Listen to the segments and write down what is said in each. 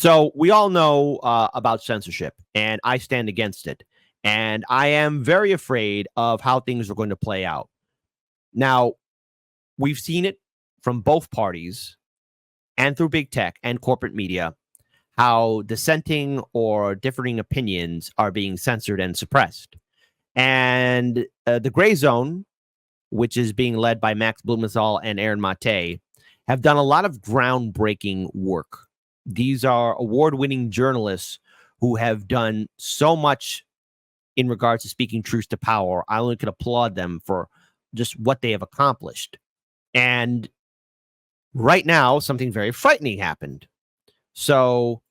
So we all know about censorship, and I stand against it. And I am very afraid of how things are going to play out. Now, we've seen it from both parties and through big tech and corporate media, how dissenting or differing opinions are being censored and suppressed. And the Gray Zone, which is being led by Max Blumenthal and Aaron Mate, have done a lot of groundbreaking work. These are award-winning journalists who have done so much in regards to speaking truth to power. I only could applaud them for just what they have accomplished. And right now, something very frightening happened. So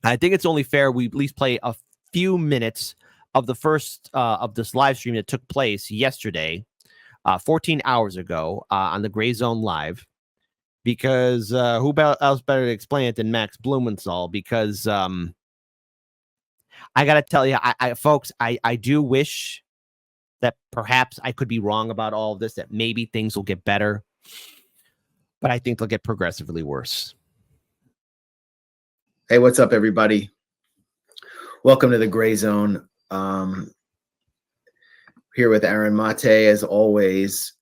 I think it's only fair we at least play a few minutes of the first of this live stream that took place yesterday, 14 hours ago on the Gray Zone Live, because who else better to explain it than Max Blumenthal? Because I got to tell you, folks, I do wish that perhaps I could be wrong about all of this, that maybe things will get better, but I think they'll get progressively worse. Hey, what's up, everybody? Welcome to the Gray Zone. Here with Aaron Mate, as always,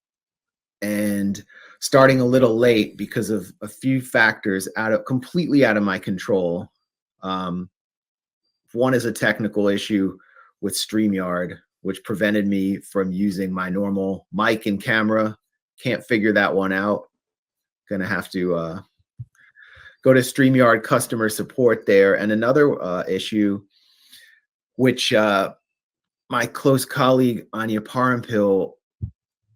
and starting a little late because of a few factors completely out of my control. One is a technical issue with StreamYard, which prevented me from using my normal mic and camera. Can't figure that one out. Gonna have to go to StreamYard customer support there. And another issue, which my close colleague Anya Parampil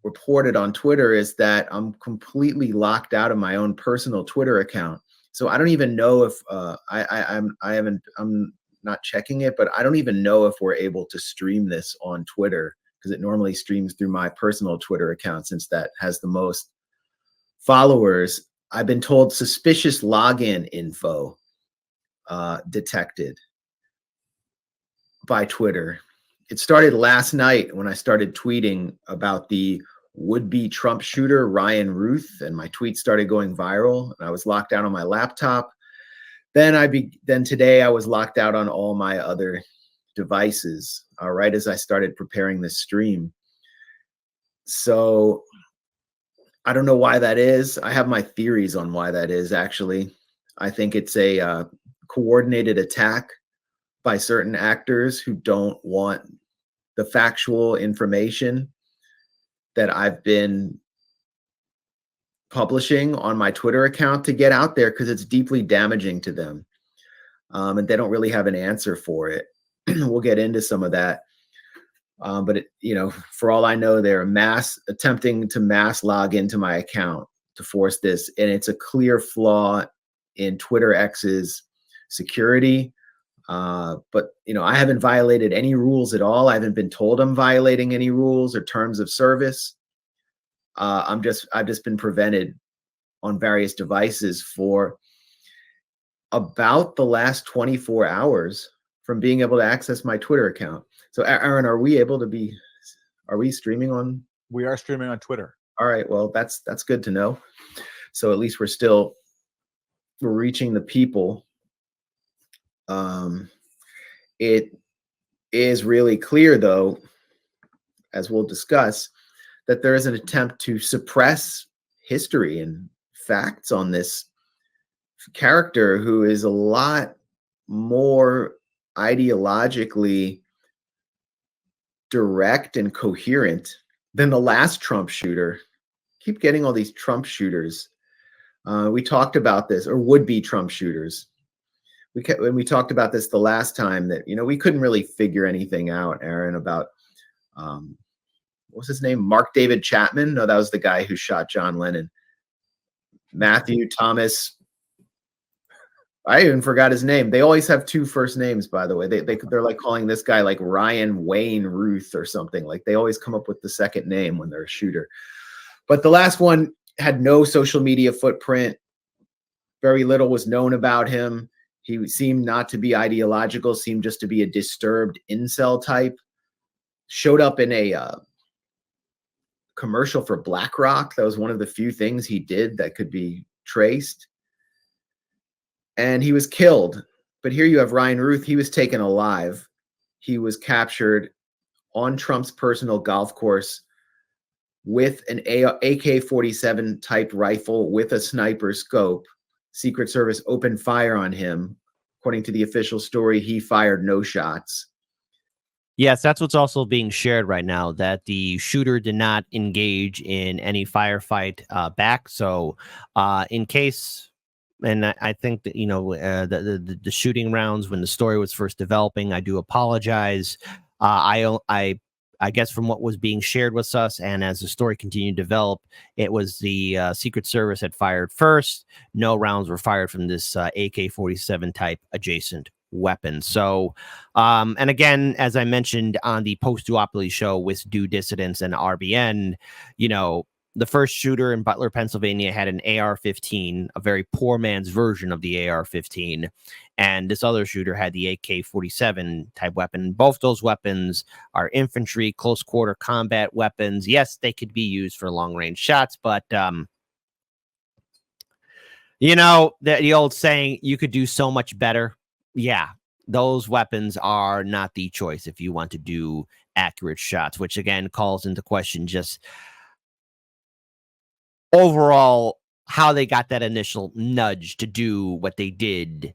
reported on Twitter, is that I'm completely locked out of my own personal Twitter account. So I don't even know if I'm not checking it, but I don't even know if we're able to stream this on Twitter, because it normally streams through my personal Twitter account, since that has the most followers. I've been told suspicious login info detected by Twitter. It started last night when I started tweeting about the would-be Trump shooter, Ryan Ruth, and my tweet started going viral, and I was locked out on my laptop. Then today I was locked out on all my other devices, right as I started preparing this stream. So I don't know why that is. I have my theories on why that is, actually. I think it's a coordinated attack by certain actors who don't want the factual information that I've been publishing on my Twitter account to get out there, because it's deeply damaging to them. And they don't really have an answer for it. We'll get into some of that. But for all I know, they're attempting to mass log into my account to force this. And it's a clear flaw in Twitter X's security. But I haven't violated any rules at all. I haven't been told I'm violating any rules or terms of service. I've just been prevented on various devices for about the last 24 hours from being able to access my Twitter account. So Aaron, are we streaming on? We are streaming on Twitter. All right. Well, that's good to know. So at least we're reaching the people. It is really clear, though, as we'll discuss, that there is an attempt to suppress history and facts on this character who is a lot more ideologically direct and coherent than the last Trump shooter. Keep getting all these Trump shooters. We talked about this, or would-be Trump shooters. When we talked about this the last time, that we couldn't really figure anything out, Aaron, about what was his name? Mark David Chapman? No, that was the guy who shot John Lennon. Matthew Thomas. I even forgot his name. They always have two first names, by the way. They're like calling this guy like Ryan Wayne Ruth or something. Like they always come up with the second name when they're a shooter. But the last one had no social media footprint. Very little was known about him. He seemed not to be ideological, seemed just to be a disturbed incel type. Showed up in a commercial for BlackRock. That was one of the few things he did that could be traced. and he was killed. But here you have Ryan Ruth. He was taken alive. He was captured on Trump's personal golf course with an AK-47 type rifle with a sniper scope. Secret Service opened fire on him. According to the official story, he fired no shots. Yes, that's what's also being shared right now, that the shooter did not engage in any firefight back. So in case, and I think that, the shooting rounds, when the story was first developing, I do apologize. I guess from what was being shared with us, and as the story continued to develop, it was the Secret Service had fired first. No rounds were fired from this AK-47 type adjacent weapon. So, and again, as I mentioned on the post-duopoly show with Due Dissidents and RBN, the first shooter in Butler, Pennsylvania had an AR-15, a very poor man's version of the AR-15. And this other shooter had the AK-47 type weapon. Both those weapons are infantry, close quarter combat weapons. Yes, they could be used for long range shots, but, the old saying, you could do so much better. Yeah, those weapons are not the choice if you want to do accurate shots, which again calls into question just overall how they got that initial nudge to do what they did.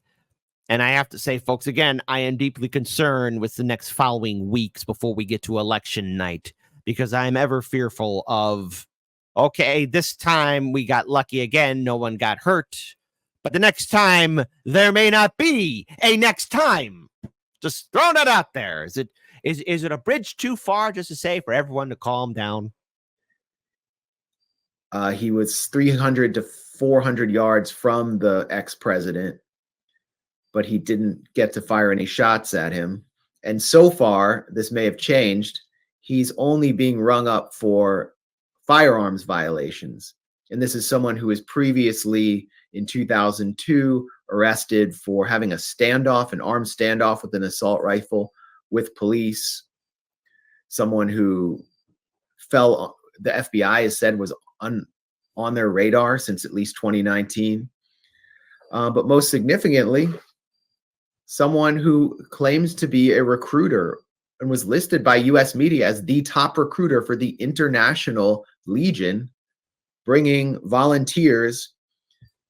And I have to say, folks, again, I am deeply concerned with the next following weeks before we get to election night, because I'm ever fearful of, okay, this time we got lucky again. No one got hurt. But the next time, there may not be a next time. Just throwing that out there. Is it a bridge too far just to say for everyone to calm down? He was 300 to 400 yards from the ex-president, but he didn't get to fire any shots at him. And so far, this may have changed. He's only being rung up for firearms violations. And this is someone who was previously, in 2002, arrested for having a standoff, an armed standoff with an assault rifle with police. Someone who fell, the FBI has said, was on their radar since at least 2019. But most significantly, someone who claims to be a recruiter and was listed by US media as the top recruiter for the International Legion, bringing volunteers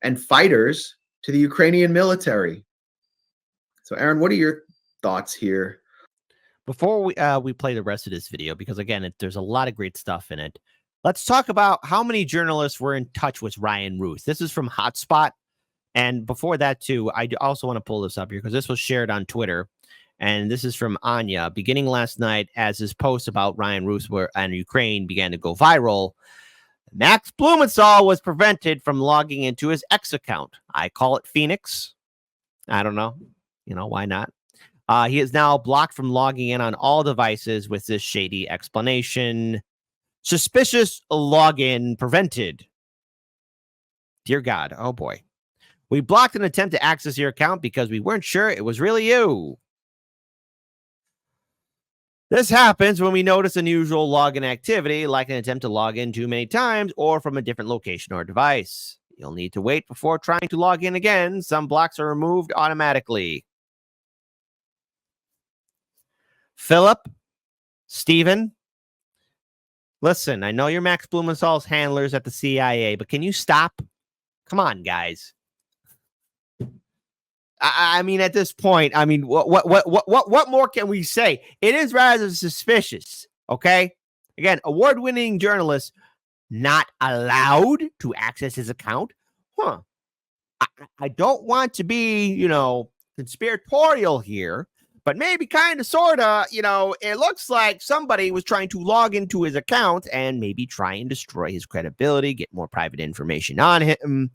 and fighters to the Ukrainian military. So, Aaron, what are your thoughts here? Before we play the rest of this video, because again, there's a lot of great stuff in it, let's talk about how many journalists were in touch with Ryan Ruth. This is from Hotspot. And before that, too, I also want to pull this up here because this was shared on Twitter. And this is from Anya. Beginning last night, as his post about Ryan Ruth and Ukraine began to go viral, Max Blumenthal was prevented from logging into his X account. I call it Phoenix. I don't know. Why not? He is now blocked from logging in on all devices with this shady explanation. Suspicious login prevented. Dear God. Oh, boy. We blocked an attempt to access your account because we weren't sure it was really you. This happens when we notice unusual login activity, like an attempt to log in too many times or from a different location or device. You'll need to wait before trying to log in again. Some blocks are removed automatically. Philip, Stephen, listen, I know you're Max Blumenthal's handlers at the CIA, but can you stop? Come on, guys. I mean, at this point, I mean, what more can we say? It is rather suspicious. Okay, again, award-winning journalist not allowed to access his account. I don't want to be, conspiratorial here, but maybe kind of, sort of, it looks like somebody was trying to log into his account and maybe try and destroy his credibility, get more private information on him.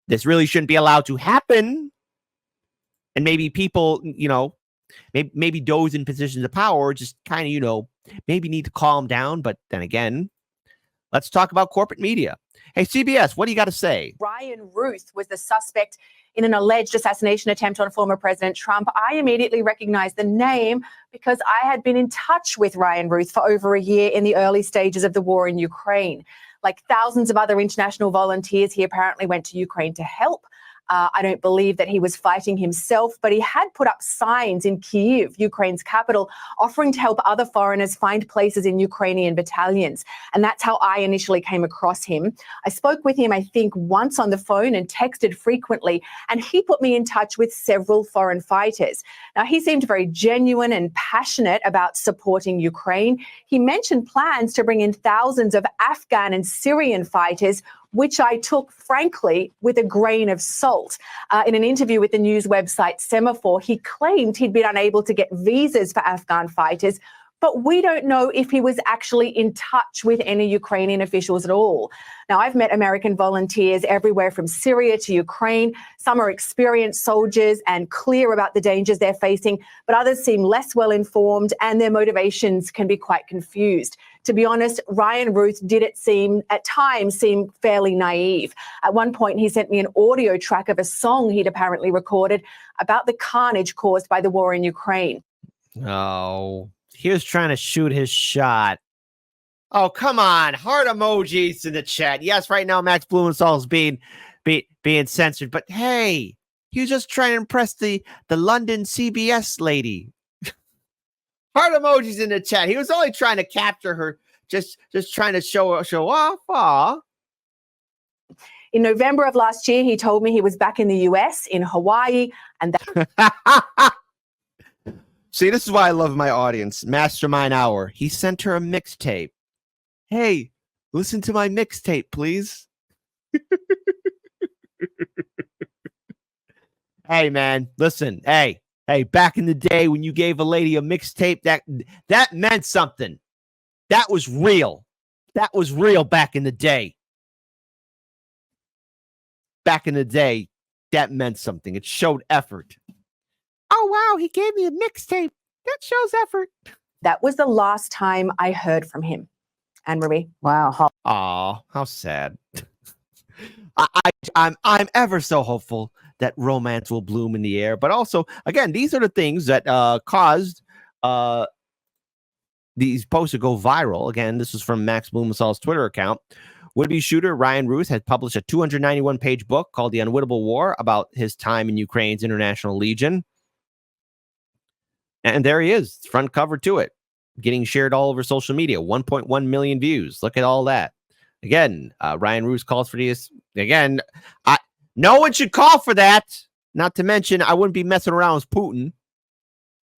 This really shouldn't be allowed to happen. And maybe people, maybe those in positions of power just kind of, maybe need to calm down. But then again, let's talk about corporate media. Hey, CBS, what do you got to say? Ryan Ruth was the suspect in an alleged assassination attempt on former President Trump. I immediately recognized the name because I had been in touch with Ryan Ruth for over a year in the early stages of the war in Ukraine. Like thousands of other international volunteers, he apparently went to Ukraine to help. I don't believe that he was fighting himself, but he had put up signs in Kyiv, Ukraine's capital, offering to help other foreigners find places in Ukrainian battalions. And that's how I initially came across him. I spoke with him, I think, once on the phone and texted frequently, and he put me in touch with several foreign fighters. Now, he seemed very genuine and passionate about supporting Ukraine. He mentioned plans to bring in thousands of Afghan and Syrian fighters, which I took, frankly, with a grain of salt. In an interview with the news website Semaphore, he claimed he'd been unable to get visas for Afghan fighters, but we don't know if he was actually in touch with any Ukrainian officials at all. Now, I've met American volunteers everywhere from Syria to Ukraine. Some are experienced soldiers and clear about the dangers they're facing, but others seem less well informed and their motivations can be quite confused. To be honest, Ryan Ruth did at times seem fairly naive. At one point, he sent me an audio track of a song he'd apparently recorded about the carnage caused by the war in Ukraine. Oh, he was trying to shoot his shot. Oh, come on. Heart emojis in the chat. Yes, right now Max Blumenthal is being censored, but hey, he was just trying to impress the London CBS lady. Heart emojis in the chat. He was only trying to capture her, just trying to show off. Aw. In November of last year, he told me he was back in the US, in Hawaii, and that See, this is why I love my audience. Mastermind Hour. He sent her a mixtape. Hey, listen to my mixtape, please. Hey, man, listen. Hey, back in the day when you gave a lady a mixtape, that meant something. That was real. That was real back in the day. Back in the day, that meant something. It showed effort. Oh, wow, he gave me a mixtape. That shows effort. that was the last time I heard from him. Anne-Marie. Wow. Aw, how sad. I'm ever so hopeful that romance will bloom in the air. But also, again, these are the things that caused these posts to go viral. Again, this is from Max Blumenthal's Twitter account. Would-be shooter Ryan Ruth has published a 291-page book called The Unwinnable War about his time in Ukraine's International Legion. And there he is, front cover to it, getting shared all over social media, 1.1 million views. Look at all that. Again, Ryan Ruth calls for this. Again, no one should call for that. Not to mention, I wouldn't be messing around with Putin.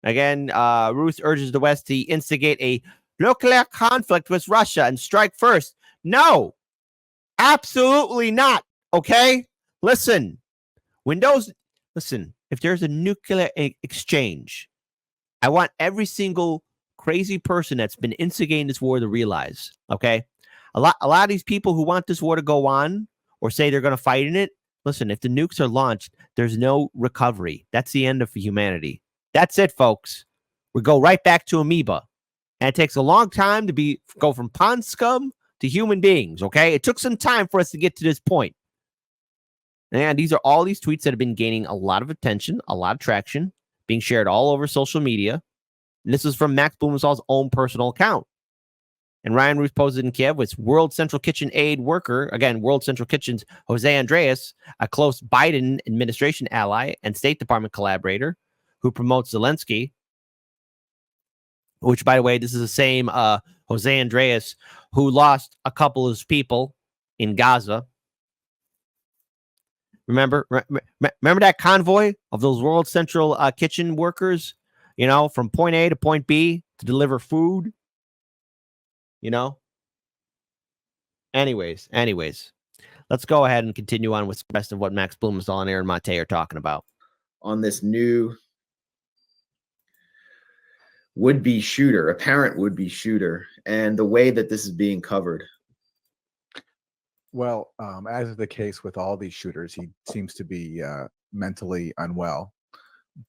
Again, Ruth urges the West to instigate a nuclear conflict with Russia and strike first. No, absolutely not. Okay? Listen, if there's a nuclear exchange, I want every single crazy person that's been instigating this war to realize, okay? A lot of these people who want this war to go on or say they're going to fight in it, listen, if the nukes are launched, there's no recovery. That's the end of humanity. That's it, folks. We go right back to amoeba. And it takes a long time to go from pond scum to human beings, okay? It took some time for us to get to this point. And these are all these tweets that have been gaining a lot of attention, a lot of traction, being shared all over social media. And this is from Max Blumenthal's own personal account. And Ryan Ruth posted in Kiev with World Central Kitchen aid worker, again, World Central Kitchen's Jose Andreas, a close Biden administration ally and State Department collaborator who promotes Zelensky, which, by the way, this is the same Jose Andreas who lost a couple of his people in Gaza. Remember that convoy of those World Central Kitchen workers, from point A to point B to deliver food, Anyways, let's go ahead and continue on with the rest of what Max Blumenthal and Aaron Mate are talking about. On this new would-be shooter, apparent would-be shooter, and the way that this is being covered. Well, as is the case with all these shooters, he seems to be mentally unwell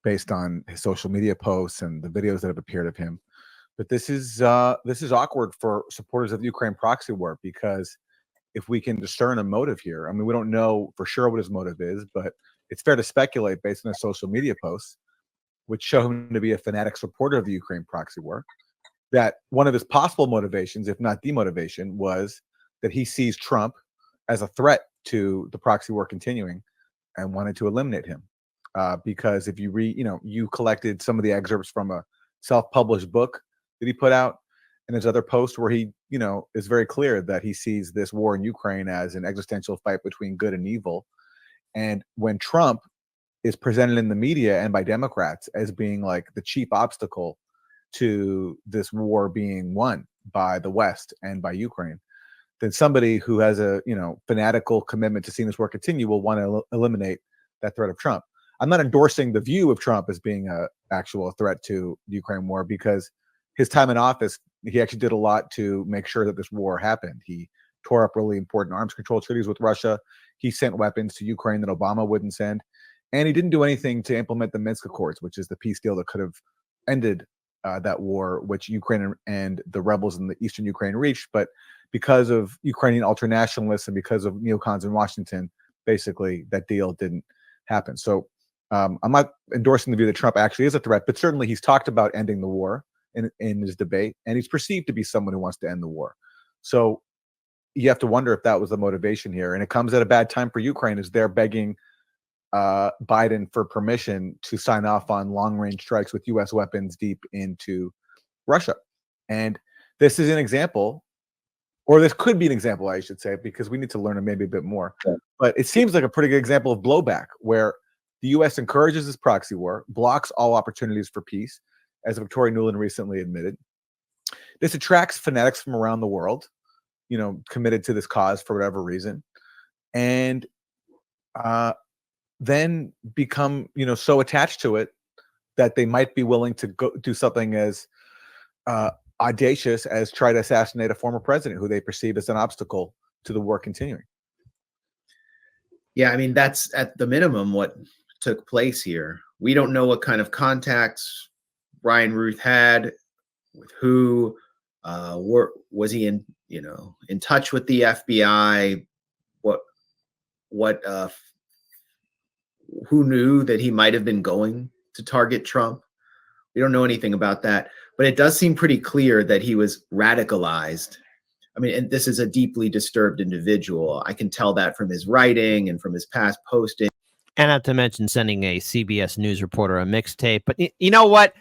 based on his social media posts and the videos that have appeared of him. But this is awkward for supporters of the Ukraine proxy war, because if we can discern a motive here, I mean, we don't know for sure what his motive is, but it's fair to speculate based on his social media posts, which show him to be a fanatic supporter of the Ukraine proxy war, that one of his possible motivations, if not the motivation, was that he sees Trump as a threat to the proxy war continuing, and wanted to eliminate him. Because if you read, you collected some of the excerpts from a self-published book that he put out, and there's other posts where he, is very clear that he sees this war in Ukraine as an existential fight between good and evil. And when Trump is presented in the media and by Democrats as being like the chief obstacle to this war being won by the West and by Ukraine, then somebody who has a fanatical commitment to seeing this war continue will want to eliminate that threat of Trump. I'm not endorsing the view of Trump as being a actual threat to the Ukraine war, because his time in office, he actually did a lot to make sure that this war happened. He tore up really important arms control treaties with Russia. He sent weapons to Ukraine that Obama wouldn't send. And he didn't do anything to implement the Minsk Accords, which is the peace deal that could have ended that war, which Ukraine and the rebels in the eastern Ukraine reached. But because of Ukrainian ultranationalists and because of neocons in Washington, basically that deal didn't happen. So I'm not endorsing the view that Trump actually is a threat, but certainly he's talked about ending the war in his debate, and he's perceived to be someone who wants to end the war. So you have to wonder if that was the motivation here. And it comes at a bad time for Ukraine, as they're begging Biden for permission to sign off on long-range strikes with U.S. weapons deep into Russia. And this is an example, or this could be an example, I should say, because we need to learn maybe a bit more. Yeah. But it seems like a pretty good example of blowback, where the U.S. encourages this proxy war, blocks all opportunities for peace, as Victoria Nuland recently admitted. This attracts fanatics from around the world, committed to this cause for whatever reason, and then become, so attached to it that they might be willing to go do something as audacious as try to assassinate a former president who they perceive as an obstacle to the war continuing. Yeah, I mean, that's at the minimum what took place here. We don't know what kind of contacts Ryan Ruth had with who. Was he in touch with the FBI? Who knew that he might have been going to target Trump? We don't know anything about that, but it does seem pretty clear that he was radicalized. I mean, and this is a deeply disturbed individual. I can tell that from his writing and from his past posting. And not to mention sending a CBS News reporter a mixtape. But you know what?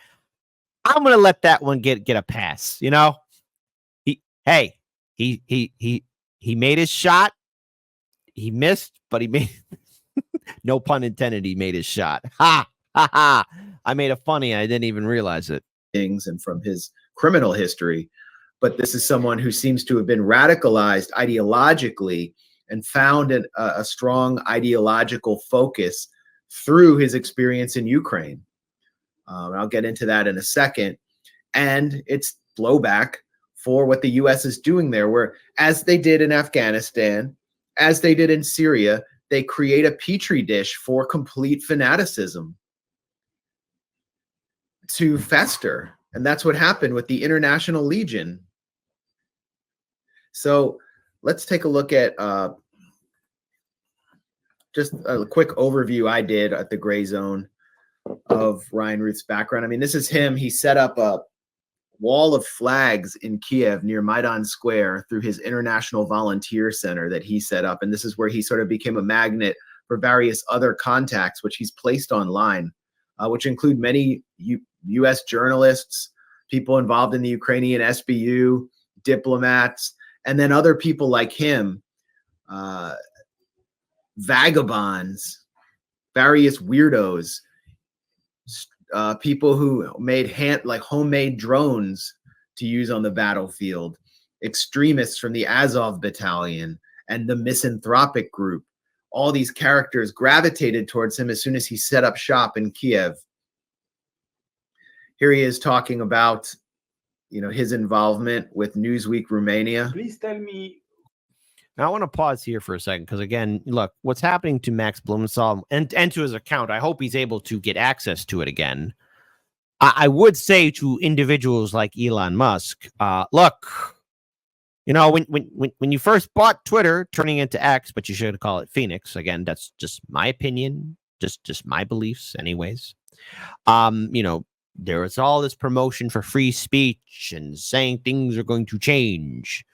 I'm going to let that one get a pass. He made his shot. He missed, but he made no pun intended. He made his shot. Ha ha ha! I made a funny. And I didn't even realize it. Things and from his criminal history, but this is someone who seems to have been radicalized ideologically and found a strong ideological focus through his experience in Ukraine. I'll get into that in a second. And it's blowback for what the U.S. is doing there, where, as they did in Afghanistan, as they did in Syria, they create a petri dish for complete fanaticism to fester. And that's what happened with the International Legion. So let's take a look at just a quick overview I did at the Gray Zone of Ryan Ruth's background. I mean, this is him. He set up a wall of flags in Kiev near Maidan Square through his International Volunteer Center that he set up. And this is where he sort of became a magnet for various other contacts, which he's placed online, which include many U.S. journalists, people involved in the Ukrainian SBU, diplomats, and then other people like him, vagabonds, various weirdos, people who made homemade drones to use on the battlefield, extremists from the Azov Battalion and the Misanthropic Group. All these characters gravitated towards him as soon as he set up shop in Kiev. Here he is talking about, his involvement with Newsweek Romania. Please tell me. Now I want to pause here for a second, because again, look, what's happening to Max Blumenthal and to his account, I hope he's able to get access to it again. I would say to individuals like Elon Musk, look, when you first bought Twitter, turning into X, but you should call it Phoenix. Again, that's just my opinion, just my beliefs anyways. There was all this promotion for free speech and saying things are going to change.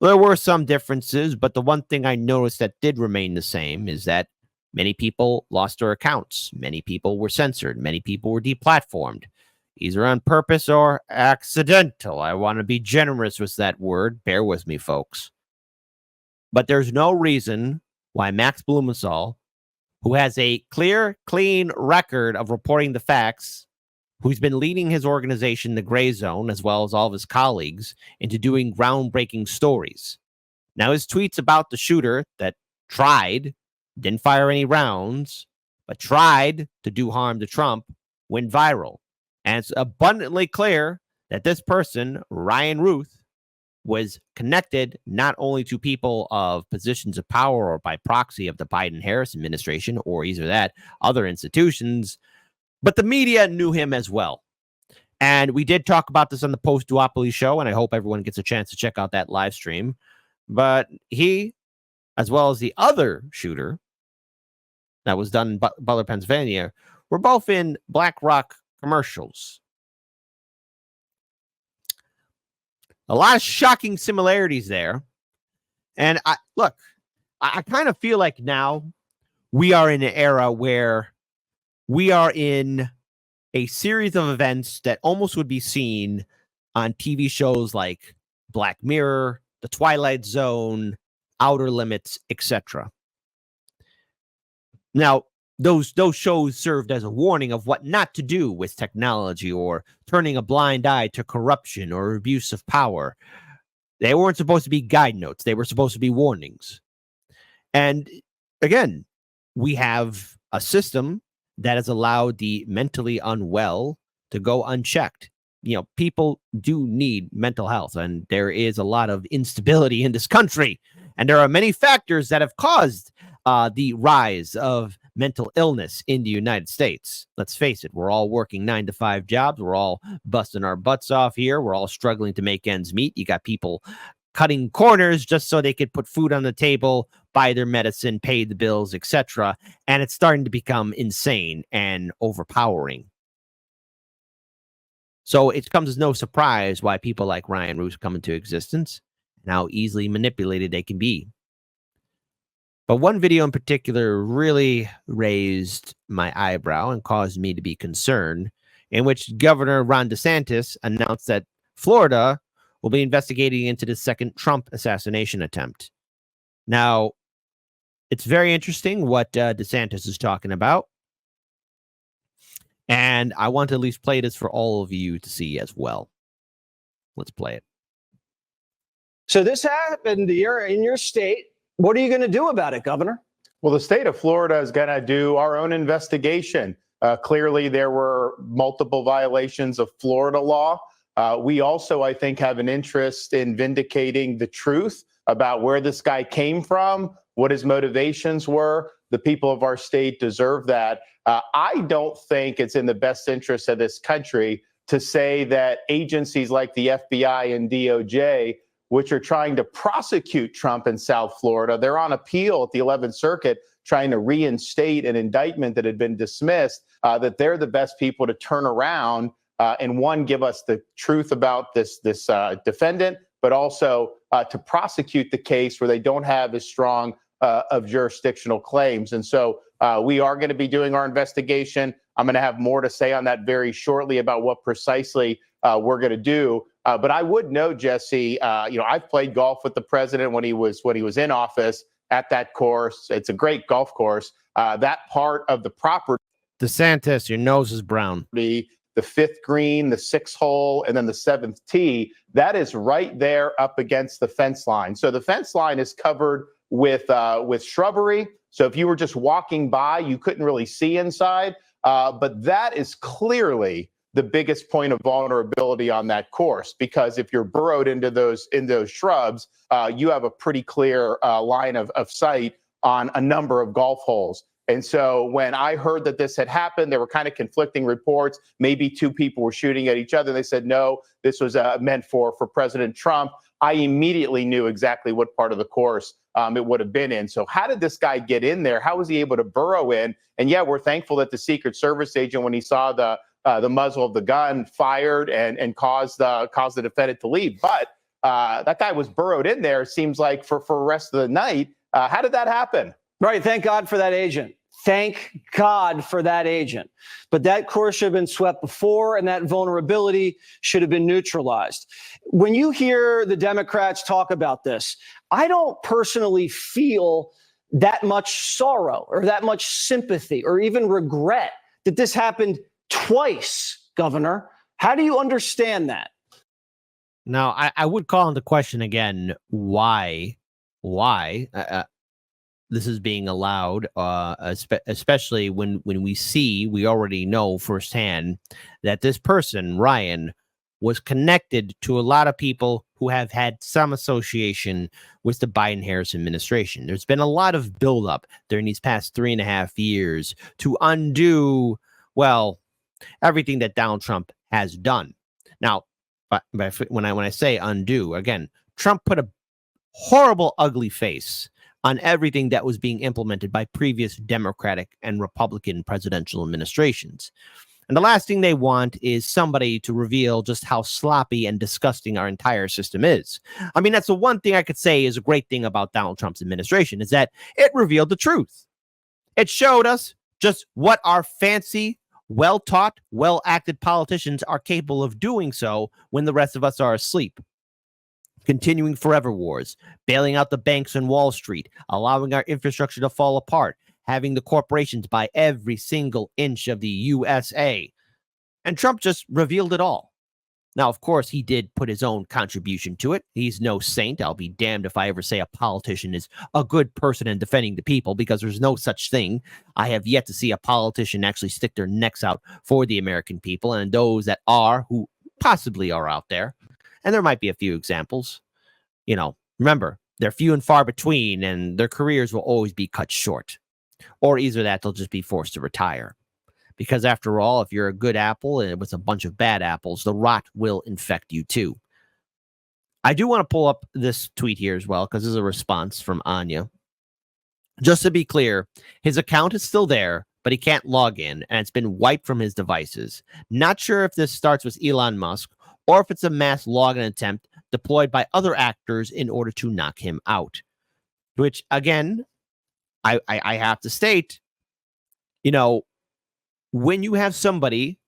There were some differences, but the one thing I noticed that did remain the same is that Many people lost their accounts. Many people were censored. Many people were deplatformed, either on purpose or accidental. I want to be generous with that word. Bear with me, folks. But there's no reason why Max Blumenthal, who has a clear, clean record of reporting the facts, who's been leading his organization, the Gray Zone, as well as all of his colleagues, into doing groundbreaking stories. Now, his tweets about the shooter that didn't fire any rounds, but tried to do harm to Trump, went viral. And it's abundantly clear that this person, Ryan Ruth, was connected not only to people of positions of power or by proxy of the Biden-Harris administration or either that, other institutions, but the media knew him as well. And we did talk about this on the post-duopoly show, and I hope everyone gets a chance to check out that live stream. But he, as well as the other shooter that was done in Butler, Pennsylvania, were both in BlackRock commercials. A lot of shocking similarities there. And I kind of feel like now we are in an era where we are in a series of events that almost would be seen on TV shows like Black Mirror, The Twilight Zone, Outer Limits, etc. Now, those shows served as a warning of what not to do with technology or turning a blind eye to corruption or abuse of power. They weren't supposed to be guide notes. They were supposed to be warnings. And again, we have a system that has allowed the mentally unwell to go unchecked. People do need mental health, and there is a lot of instability in this country. And there are many factors that have caused the rise of mental illness in the United States. Let's face it, we're all working 9-to-5 jobs. We're all busting our butts off here. We're all struggling to make ends meet. You got people cutting corners just so they could put food on the table, buy their medicine, pay the bills, etc. And it's starting to become insane and overpowering. So it comes as no surprise why people like Ryan Ruth come into existence and how easily manipulated they can be. But one video in particular really raised my eyebrow and caused me to be concerned, in which Governor Ron DeSantis announced that Florida will be investigating into the second Trump assassination attempt. Now, it's very interesting what DeSantis is talking about. And I want to at least play this for all of you to see as well. Let's play it. So this happened here in your state. What are you going to do about it, Governor? Well, the state of Florida is going to do our own investigation. Clearly, there were multiple violations of Florida law. We also, I think, have an interest in vindicating the truth about where this guy came from, what his motivations were. The people of our state deserve that. I don't think it's in the best interest of this country to say that agencies like the FBI and DOJ, which are trying to prosecute Trump in South Florida, they're on appeal at the 11th Circuit trying to reinstate an indictment that had been dismissed, that they're the best people to turn around and, one, give us the truth about this defendant, but also to prosecute the case where they don't have as strong of jurisdictional claims. And so we are going to be doing our investigation. I'm going to have more to say on that very shortly about what precisely we're going to do. But I would note, Jesse, I've played golf with the president when he was in office at that course. It's a great golf course. That part of the property, DeSantis, your nose is brown. The fifth green, the sixth hole, and then the seventh tee, that is right there up against the fence line. So the fence line is covered with shrubbery. So if you were just walking by, you couldn't really see inside. But that is clearly the biggest point of vulnerability on that course, because if you're burrowed into those shrubs, you have a pretty clear line of sight on a number of golf holes. And so when I heard that this had happened, there were kind of conflicting reports. Maybe two people were shooting at each other. They said, no, this was meant for President Trump. I immediately knew exactly what part of the course it would have been in. So how did this guy get in there? How was he able to burrow in? And yeah, we're thankful that the Secret Service agent, when he saw the muzzle of the gun, fired and caused the defendant to leave. But that guy was burrowed in there, it seems like, for the rest of the night. How did that happen? Right. Thank God for that agent. Thank God for that agent. But that course should have been swept before, and that vulnerability should have been neutralized. When you hear the Democrats talk about this, I don't personally feel that much sorrow or that much sympathy or even regret that this happened twice, Governor. How do you understand that? Now, I would call into question again why this is being allowed, especially when we already know firsthand that this person, Ryan, was connected to a lot of people who have had some association with the Biden-Harris administration. There's been a lot of buildup during these past 3.5 years to undo, well, everything that Donald Trump has done. Now, but when I say undo, again, Trump put a horrible, ugly face on everything that was being implemented by previous Democratic and Republican presidential administrations. And the last thing they want is somebody to reveal just how sloppy and disgusting our entire system is. I mean, that's the one thing I could say is a great thing about Donald Trump's administration, is that it revealed the truth. It showed us just what our fancy, well-taught, well-acted politicians are capable of doing so when the rest of us are asleep. Continuing forever wars, bailing out the banks on Wall Street, allowing our infrastructure to fall apart, having the corporations buy every single inch of the USA. And Trump just revealed it all. Now, of course, he did put his own contribution to it. He's no saint. I'll be damned if I ever say a politician is a good person in defending the people, because there's no such thing. I have yet to see a politician actually stick their necks out for the American people, and those that are, who possibly are out there. And there might be a few examples. You know, remember, they're few and far between, and their careers will always be cut short. Or either that, they'll just be forced to retire. Because after all, if you're a good apple and it was a bunch of bad apples, the rot will infect you too. I do want to pull up this tweet here as well, because this is a response from Anya. Just to be clear, his account is still there, but he can't log in, and it's been wiped from his devices. Not sure if this starts with Elon Musk or if it's a mass login attempt deployed by other actors in order to knock him out. Which, again, I have to state, you know, when you have somebody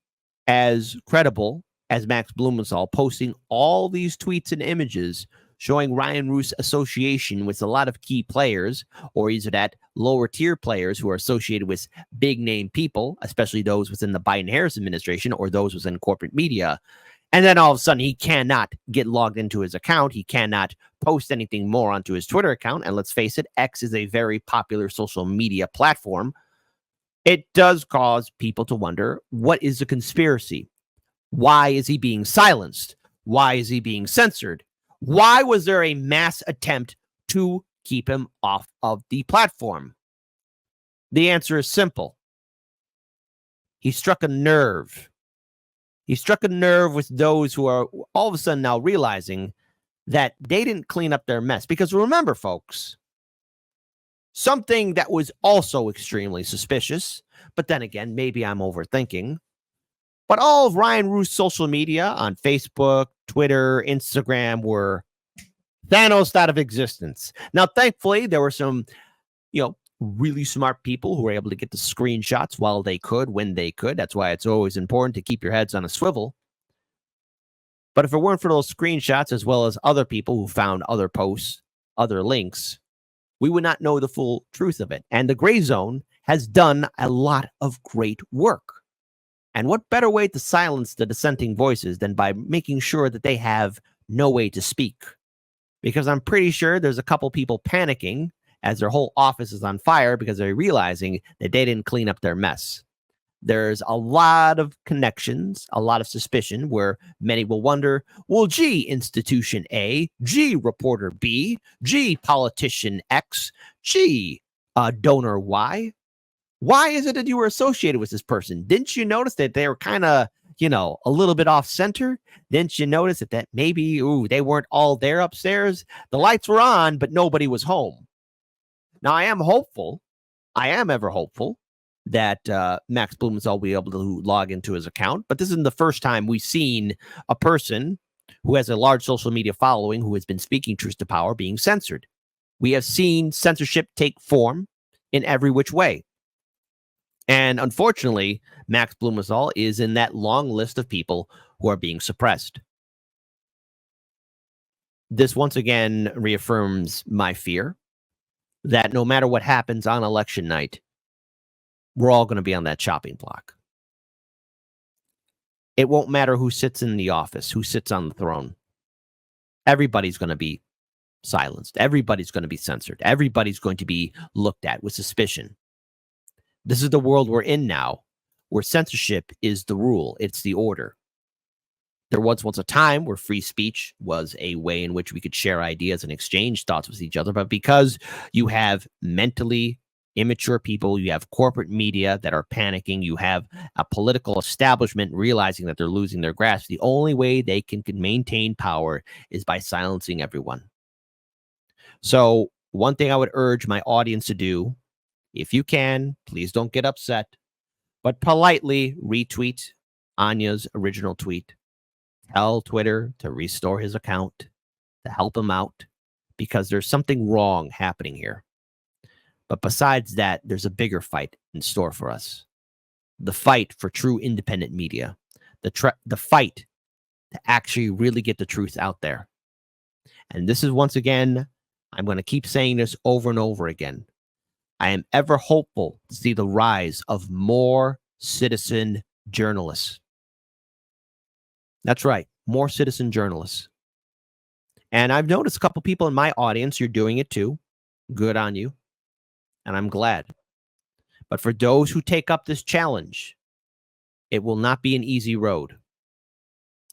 as credible as Max Blumenthal posting all these tweets and images showing Ryan Roos' association with a lot of key players, or either that lower tier players who are associated with big name people, especially those within the Biden-Harris administration or those within corporate media, and then all of a sudden he cannot get logged into his account. He cannot post anything more onto his Twitter account. And let's face it, X is a very popular social media platform. It does cause people to wonder, what is the conspiracy? Why is he being silenced? Why is he being censored? Why was there a mass attempt to keep him off of the platform? The answer is simple. He struck a nerve. He struck a nerve with those who are all of a sudden now realizing that they didn't clean up their mess. Because remember, folks, something that was also extremely suspicious, but then again, maybe I'm overthinking, but all of Ryan Roos' social media on Facebook, Twitter, Instagram were Thanos out of existence. Now, thankfully, there were some, really smart people who were able to get the screenshots while they could, when they could. That's why it's always important to keep your heads on a swivel. But if it weren't for those screenshots, as well as other people who found other posts, other links, we would not know the full truth of it. And the Gray Zone has done a lot of great work. And what better way to silence the dissenting voices than by making sure that they have no way to speak? Because I'm pretty sure there's a couple people panicking as their whole office is on fire because they're realizing that they didn't clean up their mess. There's a lot of connections, a lot of suspicion where many will wonder, well, gee, institution A, gee, reporter B, gee, politician X, gee, donor Y. Why is it that you were associated with this person? Didn't you notice that they were kind of, a little bit off center? Didn't you notice that maybe, they weren't all there upstairs? The lights were on, but nobody was home. Now, I am ever hopeful that Max Blumenthal will be able to log into his account. But this isn't the first time we've seen a person who has a large social media following who has been speaking truth to power being censored. We have seen censorship take form in every which way. And unfortunately, Max Blumenthal is in that long list of people who are being suppressed. This once again reaffirms my fear that no matter what happens on election night, we're all going to be on that chopping block. It won't matter who sits in the office, who sits on the throne. Everybody's going to be silenced. Everybody's going to be censored. Everybody's going to be looked at with suspicion. This is the world we're in now, where censorship is the rule. It's the order. There was once a time where free speech was a way in which we could share ideas and exchange thoughts with each other. But because you have mentally immature people, you have corporate media that are panicking, you have a political establishment realizing that they're losing their grasp, the only way they can maintain power is by silencing everyone. So one thing I would urge my audience to do, if you can, please don't get upset, but politely retweet Anya's original tweet. Tell Twitter to restore his account, to help him out, because there's something wrong happening here. But besides that, there's a bigger fight in store for us. The fight for true independent media. The fight to actually really get the truth out there. And this is, once again, I'm going to keep saying this over and over again. I am ever hopeful to see the rise of more citizen journalists. That's right, more citizen journalists. And I've noticed a couple people in my audience, you're doing it too. Good on you. And I'm glad. But for those who take up this challenge, it will not be an easy road.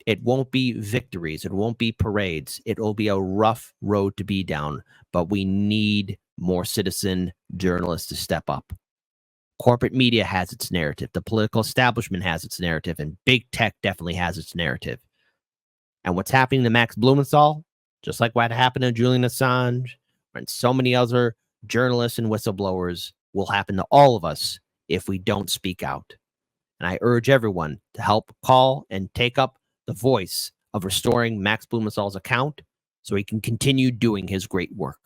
It won't be victories. It won't be parades. It will be a rough road to be down. But we need more citizen journalists to step up. Corporate media has its narrative. The political establishment has its narrative. And big tech definitely has its narrative. And what's happening to Max Blumenthal, just like what happened to Julian Assange and so many other journalists and whistleblowers, will happen to all of us if we don't speak out. And I urge everyone to help call and take up the voice of restoring Max Blumenthal's account so he can continue doing his great work.